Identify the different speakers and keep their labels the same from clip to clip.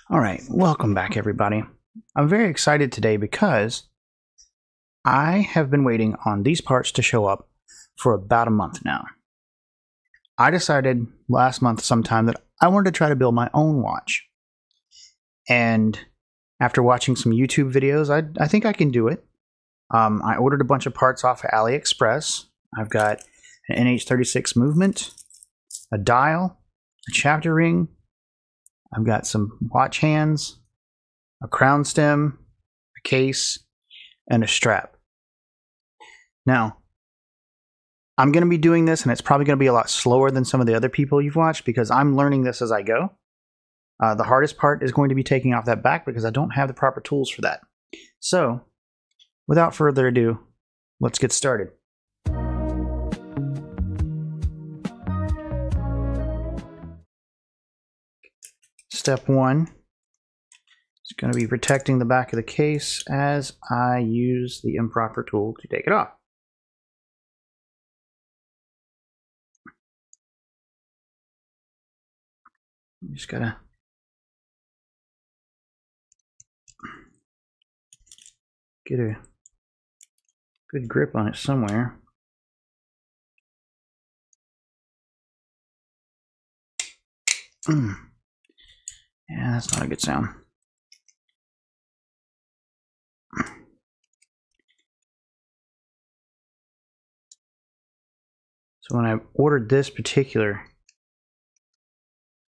Speaker 1: All right, welcome back, everybody. I'm very excited today because I have been waiting on these parts to show up for about a month now. I decided last month sometime that I wanted to try to build my own watch. And after watching some YouTube videos, I think I can do it. I ordered a bunch of parts off of AliExpress. I've got an NH36 movement, a dial, a chapter ring. I've got some watch hands, a crown stem, a case, and a strap. Now, I'm going to be doing this, and it's probably going to be a lot slower than some of the other people you've watched because I'm learning this as I go. The hardest part is going to be taking off that back because I don't have the proper tools for that. So, without further ado, let's get started. Step one is going to be protecting the back of the case as I use the improper tool to take it off. You just gotta get a good grip on it somewhere. Yeah, that's not a good sound. So when I ordered this particular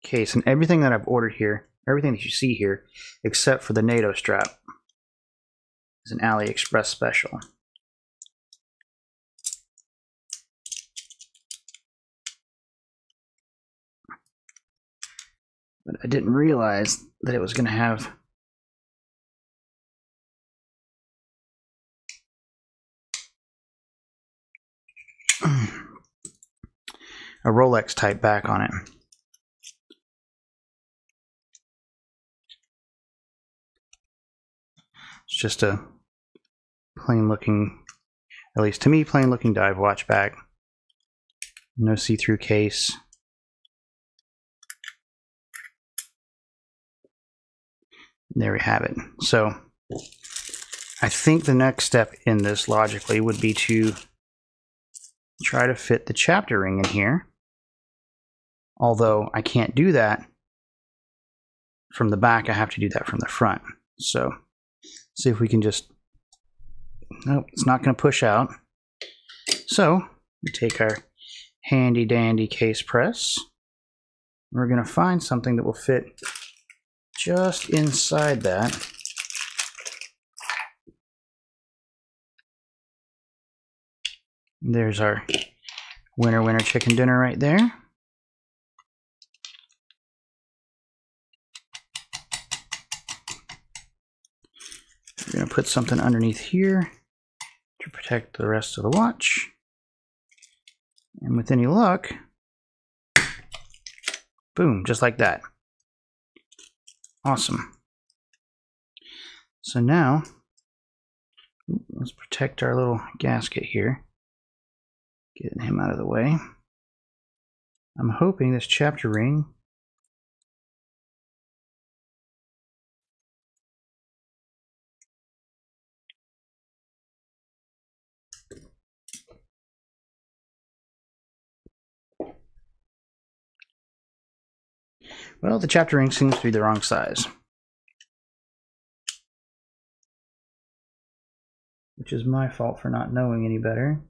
Speaker 1: case, and everything that I've ordered here, everything that you see here, except for the NATO strap, is an AliExpress special. But I didn't realize that it was going to have a Rolex type back on it. It's just a plain looking, at least to me, plain looking dive watch back. No see-through case. There we have it. So I think the next step in this logically would be to try to fit the chapter ring in here. Although I can't do that from the back, I have to do that from the front. So see if we can just, nope, it's not going to push out. So we take our handy dandy case press. We're going to find something that will fit just inside that. There's our winner winner chicken dinner right there. We're going to put something underneath here to protect the rest of the watch. And with any luck, boom, just like that. Awesome. So now, let's protect our little gasket here. Getting him out of the way. I'm hoping this chapter ring well, the chapter ring seems to be the wrong size. Which is my fault for not knowing any better.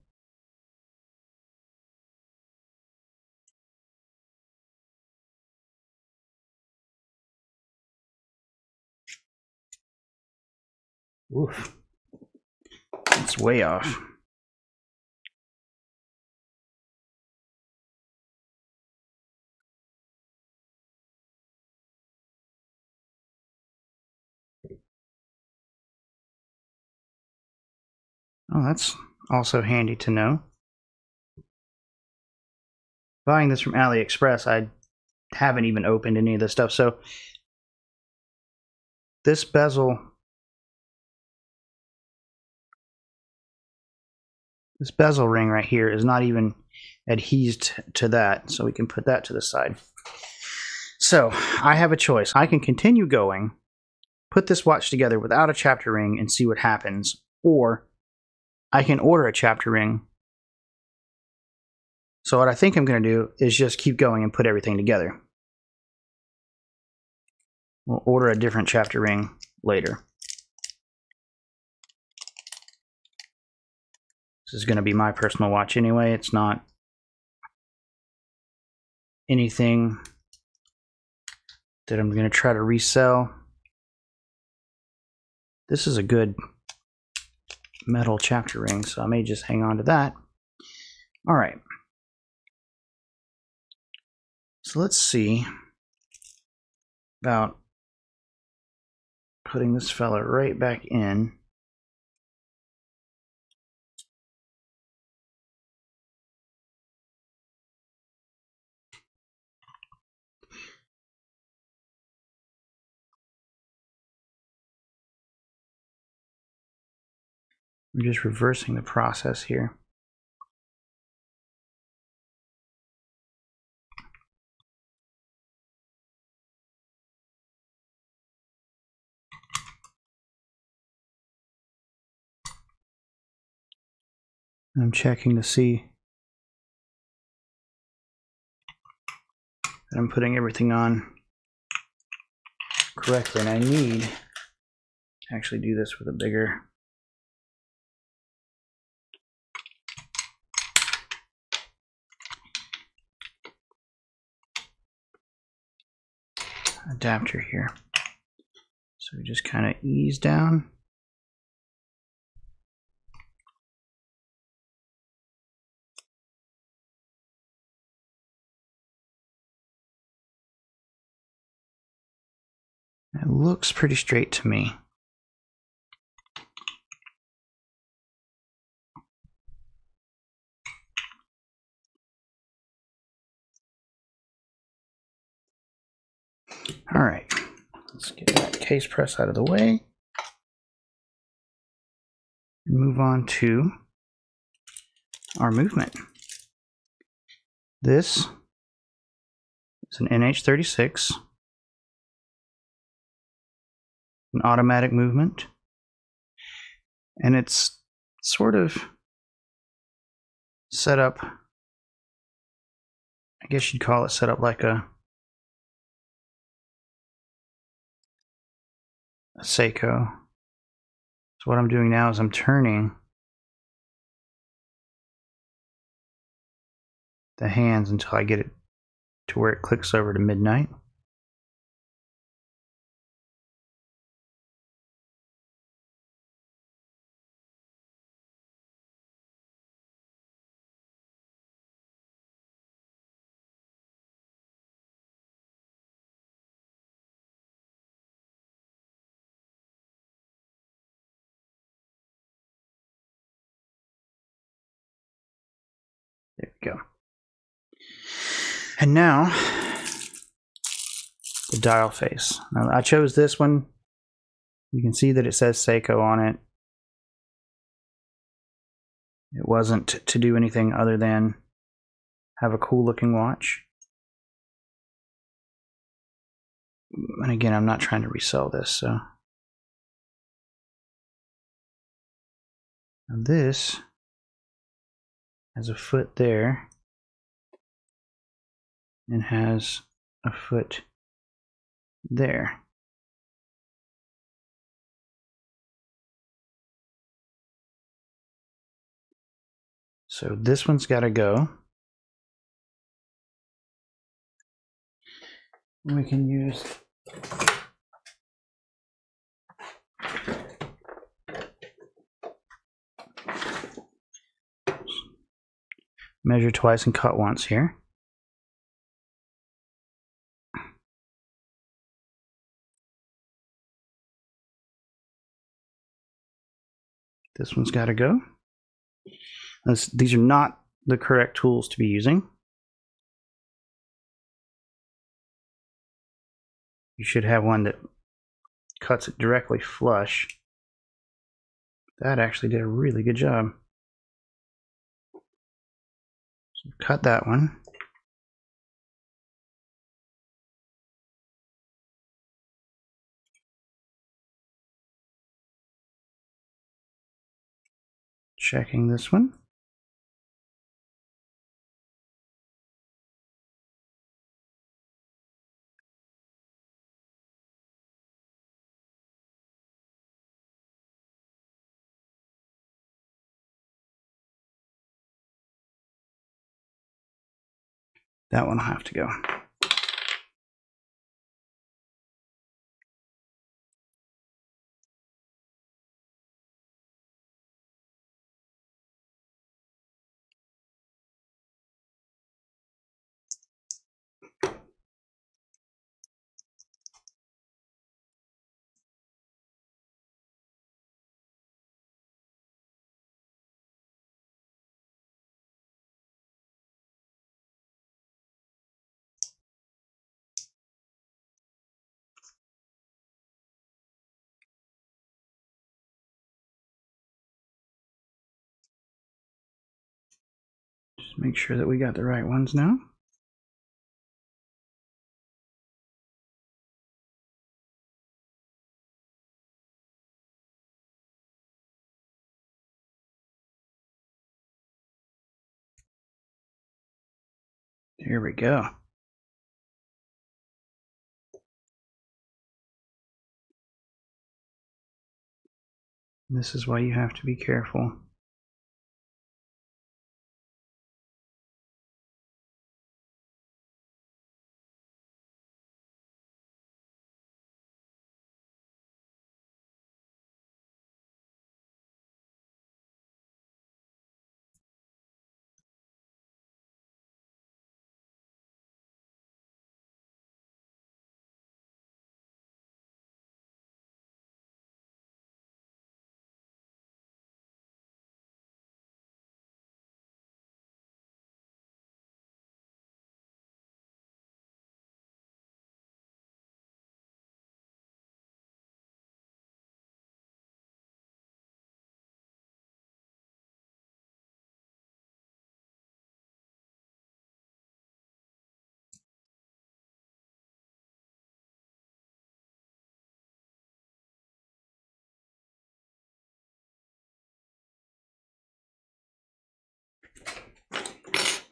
Speaker 1: Oof. It's way off. Oh, that's also handy to know. Buying this from AliExpress, I haven't even opened any of this stuff. So this bezel ring right here is not even adhesed to that, so we can put that to the side. So I have a choice. I can continue going, put this watch together without a chapter ring and see what happens, or I can order a chapter ring. So what I think I'm going to do is just keep going and put everything together. We'll order a different chapter ring later. This is going to be my personal watch anyway. It's not anything that I'm going to try to resell. This is a good metal chapter ring, so I may just hang on to that. All right. So let's see about putting this fella right back in. I'm just reversing the process here. I'm checking to see that I'm putting everything on correctly, and I need to actually do this with a bigger adapter here. So we just kind of ease down. It looks pretty straight to me. All right, let's get that case press out of the way and move on to our movement. This is an NH36, an automatic movement, and it's sort of set up, I guess you'd call it set up like a Seiko. So what I'm doing now is I'm turning the hands until I get it to where it clicks over to midnight. There we go. And now, the dial face. Now, I chose this one. You can see that it says Seiko on it. It wasn't to do anything other than have a cool looking watch. And again, I'm not trying to resell this, so. Now this has a foot there and has a foot there. So this one's got to go. We can use measure twice and cut once here. This one's got to go. These are not the correct tools to be using. You should have one that cuts it directly flush. That actually did a really good job. So cut that one. checking this one. That one will have to go. Just make sure that we got the right ones now. There we go. This is why you have to be careful.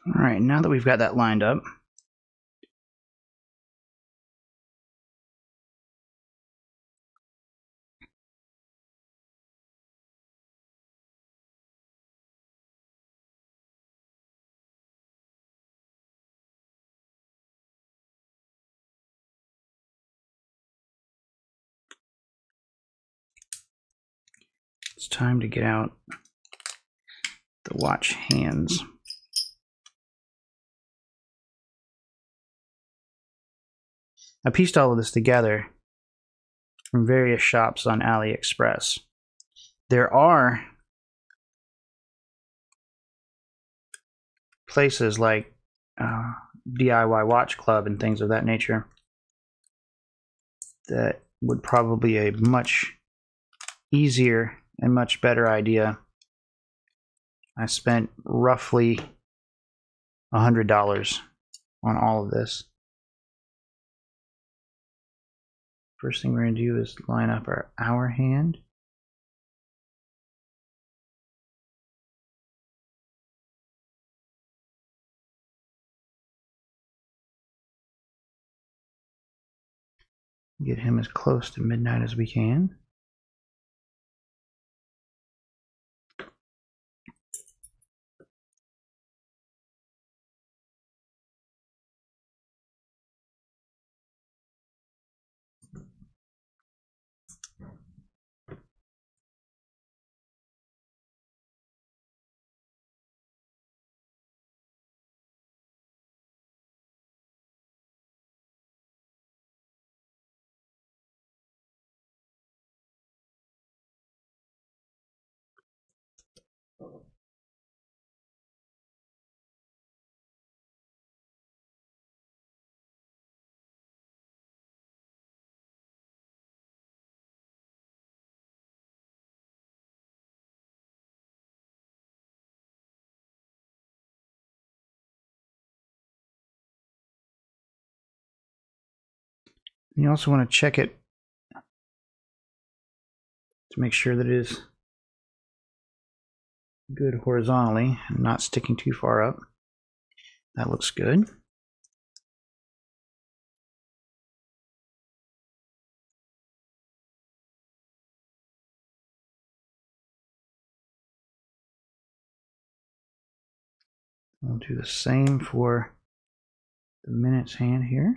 Speaker 1: All right, now that we've got that lined up, it's time to get out the watch hands. I pieced all of this together from various shops on AliExpress. There are places like DIY Watch Club and things of that nature that would probably be a much easier and much better idea. I spent roughly $100 on all of this. First thing we're going to do is line up our hour hand. Get him as close to midnight as we can. You also want to check it to make sure that it is good horizontally and not sticking too far up. That looks good. We'll do the same for the minutes hand here.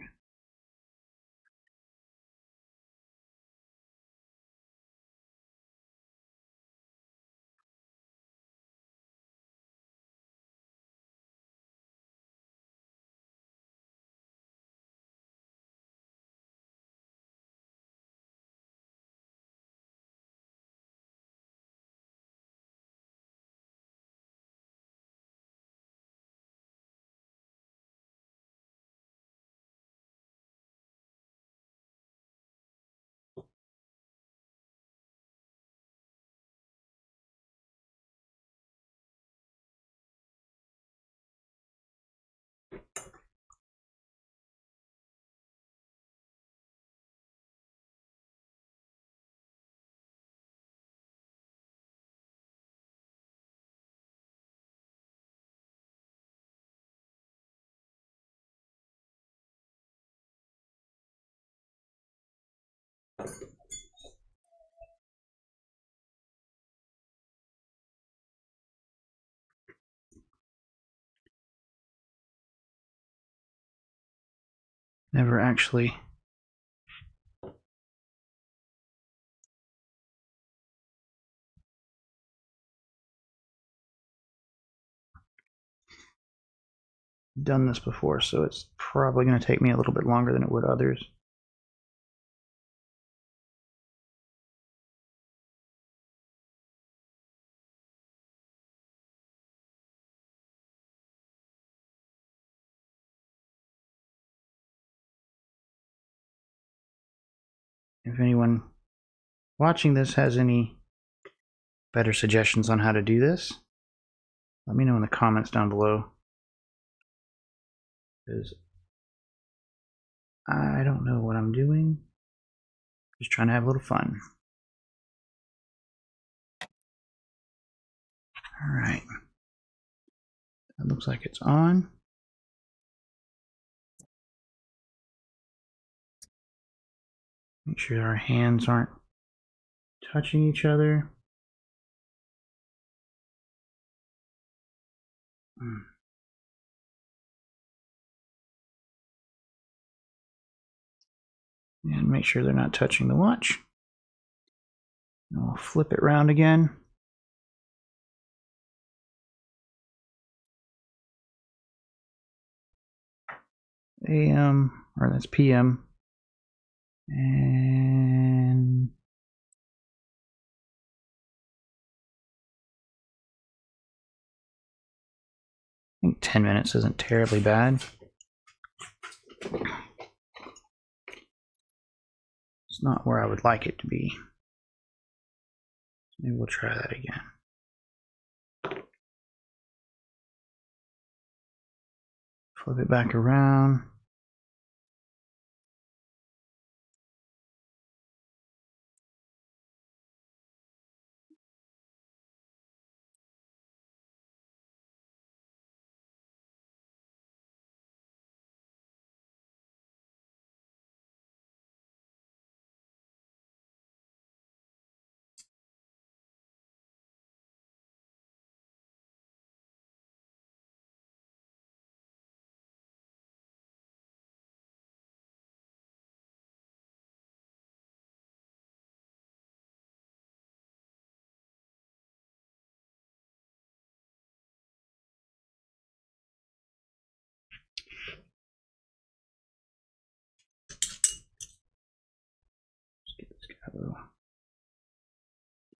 Speaker 1: Never actually done this before, so it's probably going to take me a little bit longer than it would others. If anyone watching this has any better suggestions on how to do this, let me know in the comments down below, because I don't know what I'm doing. Just trying to have a little fun. All right. That looks like it's on. Make sure our hands aren't touching each other. And make sure they're not touching the watch. And we'll flip it around again. AM, or that's PM. And I think 10 minutes isn't terribly bad. It's not where I would like it to be. Maybe we'll try that again. Flip it back around.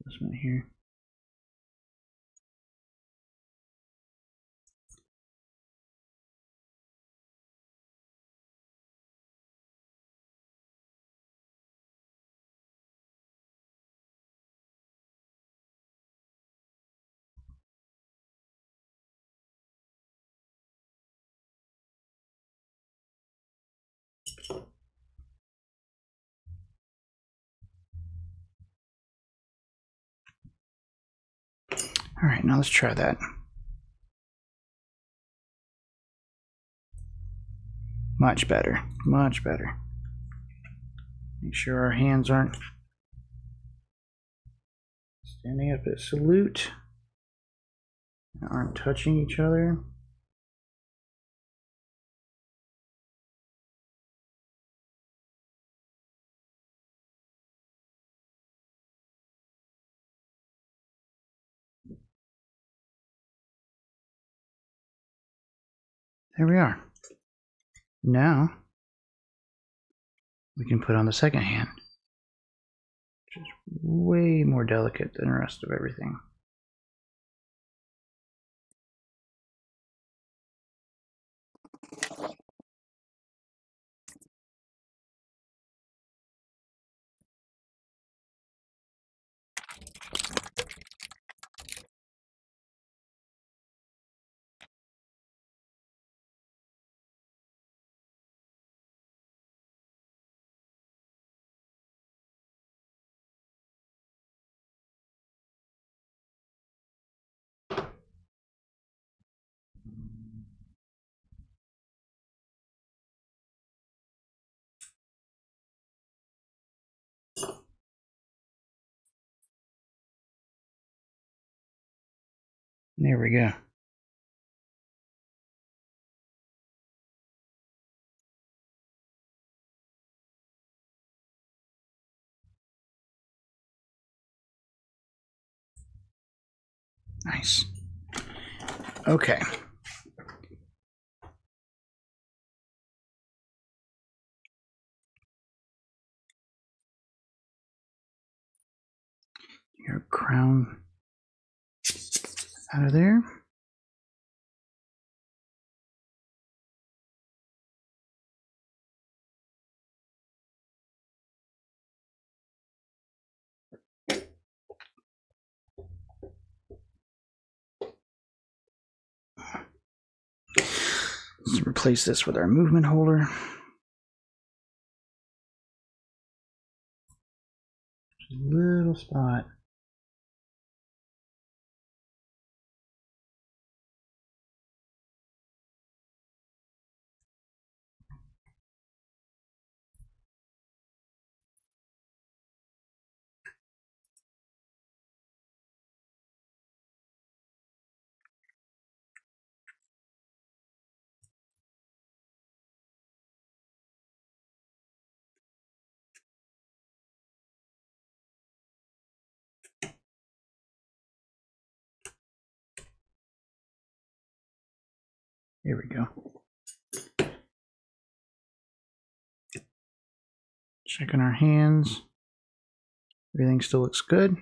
Speaker 1: This one here. All right, now let's try that. Much better, much better. Make sure our hands aren't standing up at salute, aren't touching each other. There we are. Now we can put on the second hand, which is way more delicate than the rest of everything. There we go. Nice. Okay. Your crown out of there. Let's replace this with our movement holder. Just a little spot. Here we go. Checking our hands. Everything still looks good.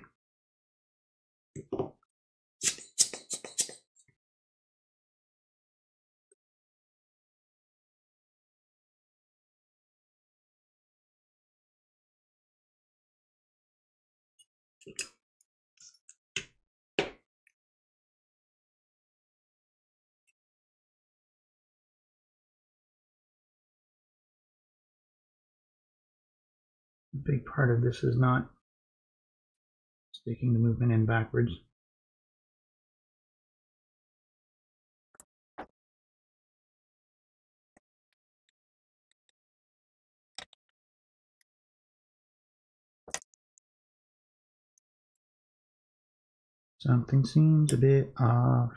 Speaker 1: A big part of this is not sticking the movement in backwards. Something seems a bit off.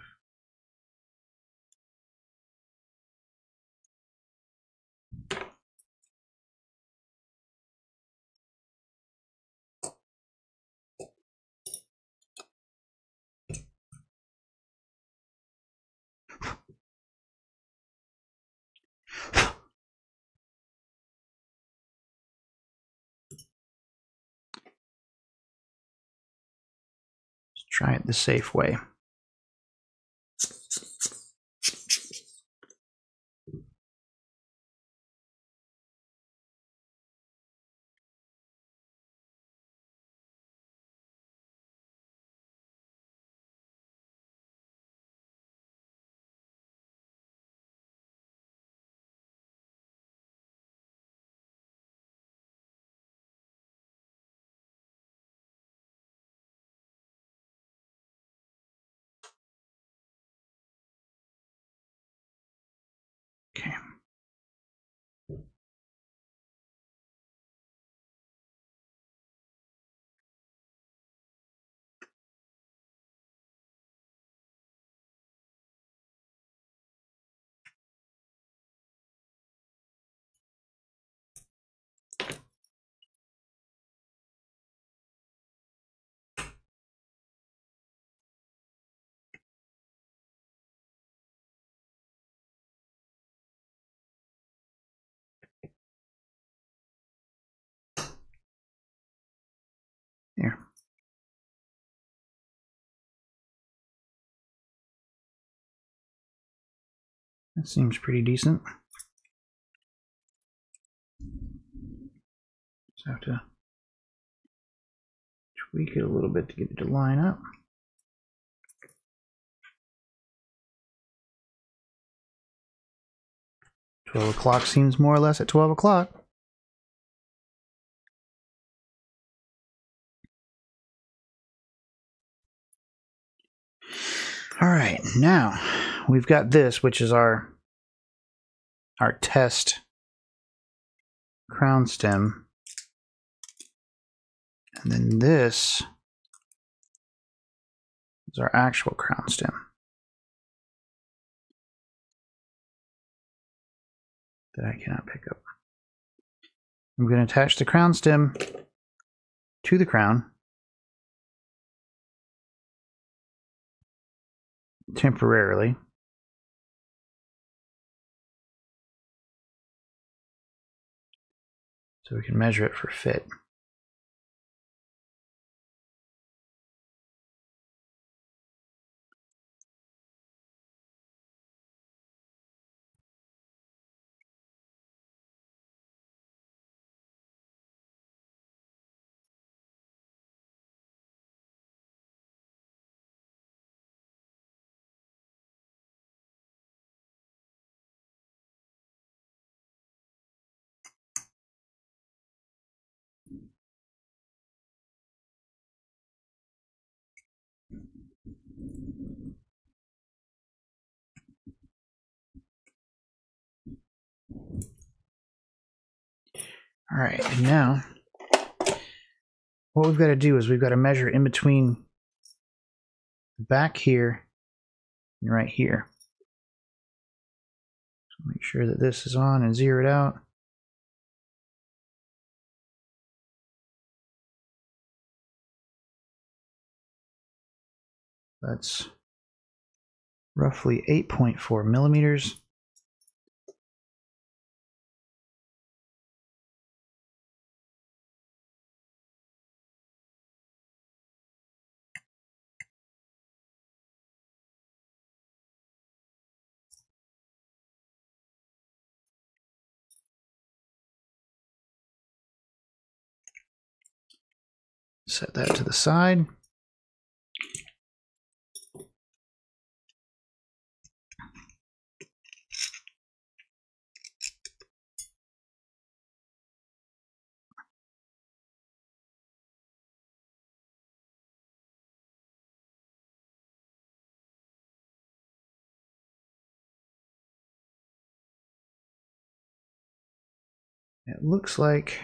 Speaker 1: Let's try it the safe way. Okay. Here. That seems pretty decent. Just have to tweak it a little bit to get it to line up. $12 seems more or less at 12 o'clock. All right, now we've got this, which is our test crown stem. And then this is our actual crown stem that I cannot pick up. I'm going to attach the crown stem to the crown temporarily. So we can measure it for fit. All right, and now what we've got to do is we've got to measure in between the back here and right here. So make sure that this is on and zero it out. That's roughly 8.4 millimeters. Set that to the side. It looks like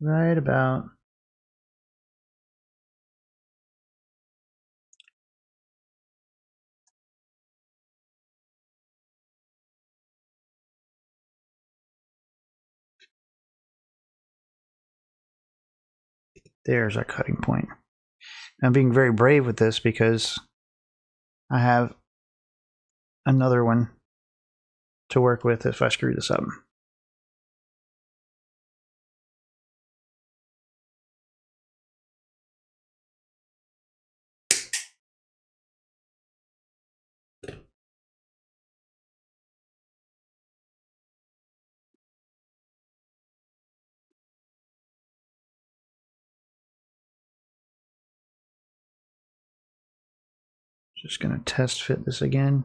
Speaker 1: right about there's our cutting point. I'm being very brave with this because I have another one to work with if I screw this up. Just going to test fit this again.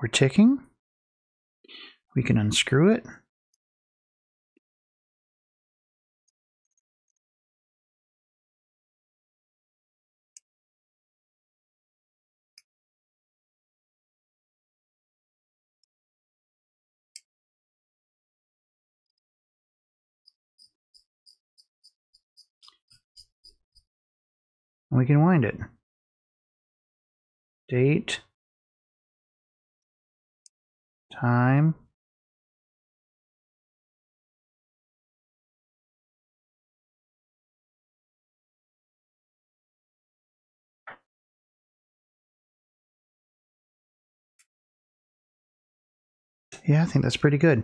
Speaker 1: We're ticking. We can unscrew it. We can wind it. Date, time, yeah, I think that's pretty good.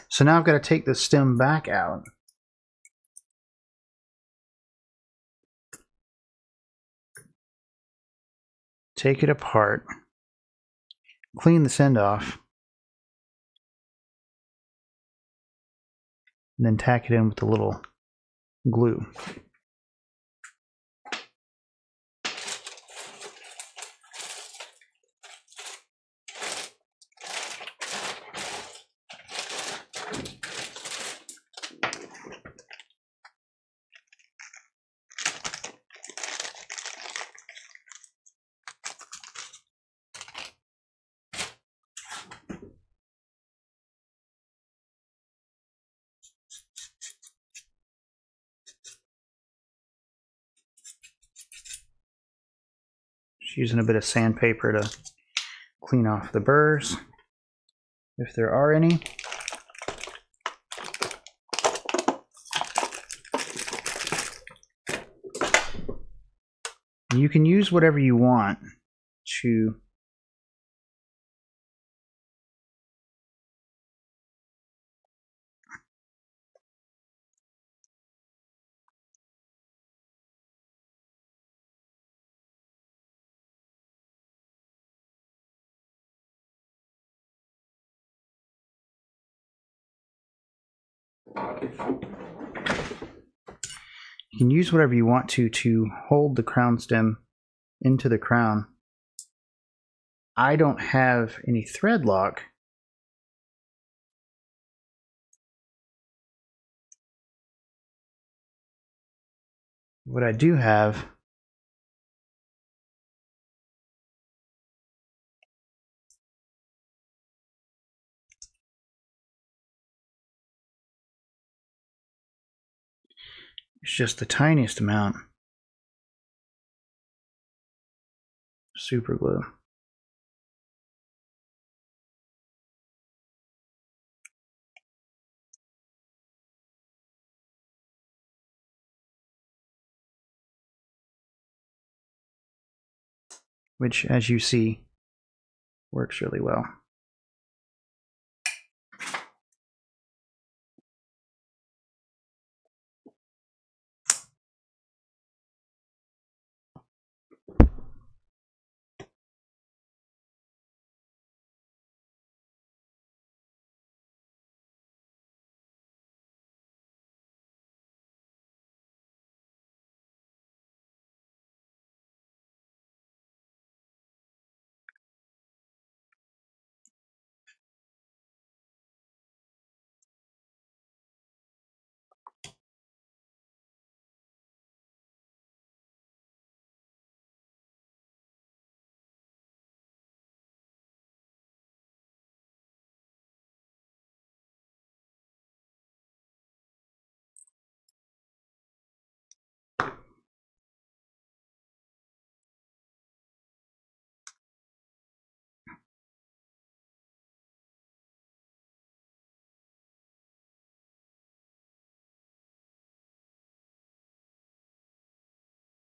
Speaker 1: So now I've got to take the stem back out. Take it apart. Clean this end off. And then tack it in with a little glue. Just using a bit of sandpaper to clean off the burrs, if there are any. You can use whatever you want to hold the crown stem into the crown. I don't have any thread lock. What I do have is just the tiniest amount of super glue. Which, as you see, works really well.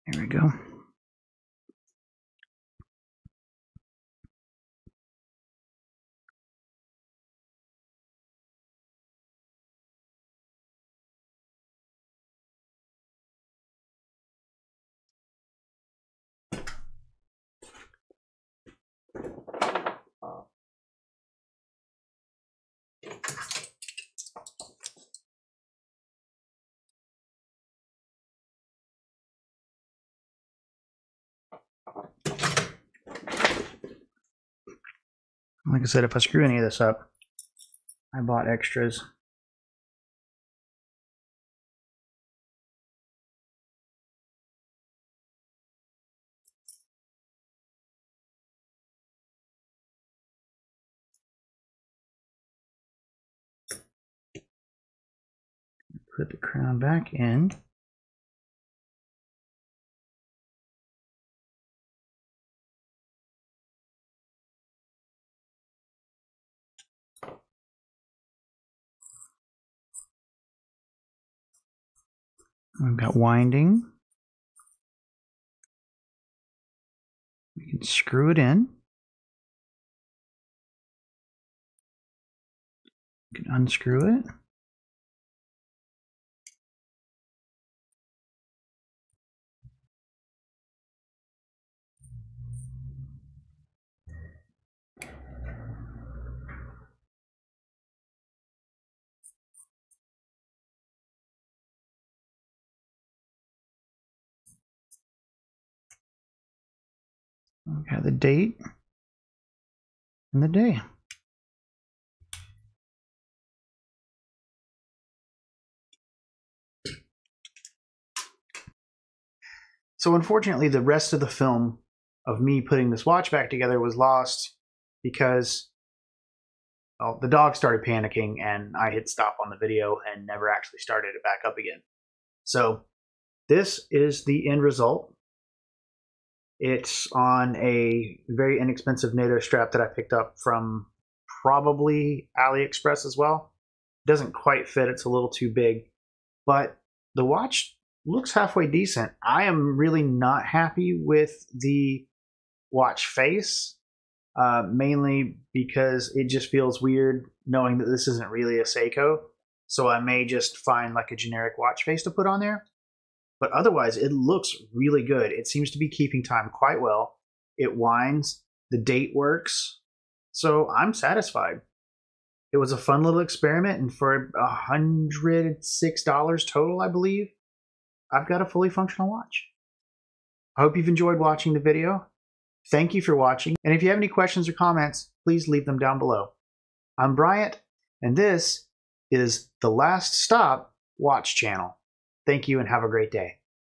Speaker 1: Here we go. Like I said, if I screw any of this up, I bought extras. Put the crown back in. We've got winding. We can screw it in. We can unscrew it. We've got the date and the day. So unfortunately, the rest of the film of me putting this watch back together was lost because, well, the dog started panicking and I hit stop on the video and never actually started it back up again. So this is the end result. It's on a very inexpensive NATO strap that I picked up from probably AliExpress as well. It doesn't quite fit, it's a little too big, but the watch looks halfway decent. I am really not happy with the watch face, mainly because it just feels weird knowing that this isn't really a Seiko. So I may just find like a generic watch face to put on there. But otherwise, it looks really good. It seems to be keeping time quite well. It winds. The date works. So I'm satisfied. It was a fun little experiment, and for $106 total, I believe, I've got a fully functional watch. I hope you've enjoyed watching the video. Thank you for watching, and if you have any questions or comments, please leave them down below. I'm Bryant, and this is the Last Stop Watch Channel. Thank you and have a great day.